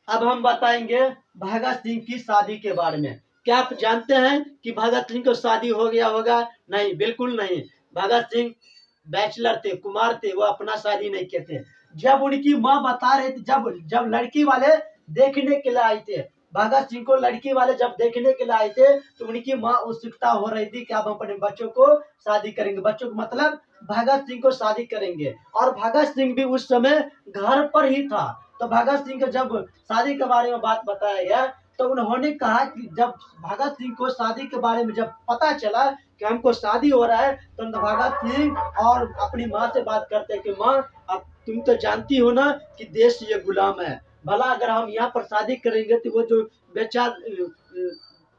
अब हम बताएंगे भगत सिंह की शादी के बारे में। क्या आप जानते हैं कि भगत सिंह को शादी हो गया होगा? नहीं, बिल्कुल नहीं। भगत सिंह बैचलर थे, कुमार थे, वो अपना शादी नहीं किए थे। जब उनकी माँ बता रहे थे, जब जब लड़की वाले देखने के लिए आए थे, भगत सिंह को लड़की वाले जब देखने के लिए आए थे, तो उनकी माँ उत्सुकता हो रही थी कि अब हम अपने बच्चों को शादी करेंगे। बच्चों को मतलब भगत सिंह को शादी करेंगे। और भगत सिंह भी उस समय घर पर ही था। तो भगत सिंह को जब शादी के बारे में बात बताया गया, तो उन्होंने कहा कि जब भगत सिंह को शादी के बारे में जब पता चला कि हमको शादी हो रहा है, तो भगत सिंह और अपनी माँ से बात करते हैं कि माँ, अब तुम तो जानती हो ना कि देश ये गुलाम है। भला अगर हम यहाँ पर शादी करेंगे तो वो जो बेचार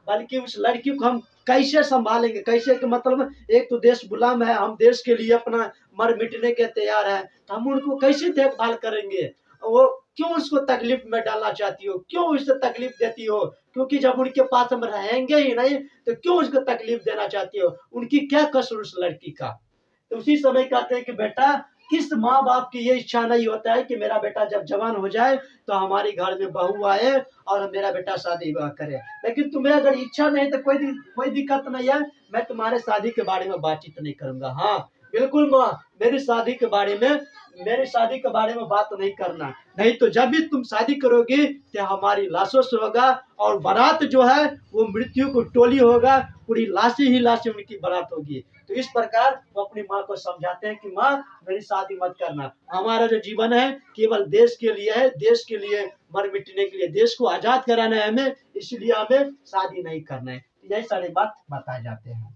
बल्कि उस लड़की को हम कैसे संभालेंगे? कैसे कि मतलब एक तो देश गुलाम है, हम देश के लिए अपना मर मिटने के तैयार है, तो हम उनको कैसे देखभाल करेंगे? वो क्यों उसको तकलीफ में डालना चाहती हो? क्यों उसे तकलीफ देती हो? क्योंकि जब उनके पास हम रहेंगे ही नहीं, तो क्यों उसको तकलीफ देना चाहती हो? उनकी क्या कसूर उस लड़की का? तो उसी समय कहते हैं कि बेटा, किस माँ बाप की ये इच्छा नहीं होता है कि मेरा बेटा जब जवान हो जाए तो हमारे घर में बहू आए और मेरा बेटा शादी विवाह करे। लेकिन तुम्हें अगर इच्छा नहीं तो कोई दिक्कत नहीं है, मैं तुम्हारे शादी के बारे में बातचीत नहीं करूंगा। हाँ बिल्कुल माँ, मेरी शादी के बारे में मेरी शादी के बारे में बात नहीं करना। नहीं तो जब भी तुम शादी करोगी तो हमारी लाशों से होगा, और बारात जो है वो मृत्यु को टोली होगा, पूरी लाशें ही लाशें उनकी बारात होगी। तो इस प्रकार वो अपनी माँ को समझाते हैं कि माँ, मेरी शादी मत करना। हमारा जो जीवन है केवल देश के लिए है, देश के लिए मर मिटने के लिए, देश को आजाद कराना है हमें, इसलिए हमें शादी नहीं करना है। यही सारी बात बताए जाते हैं।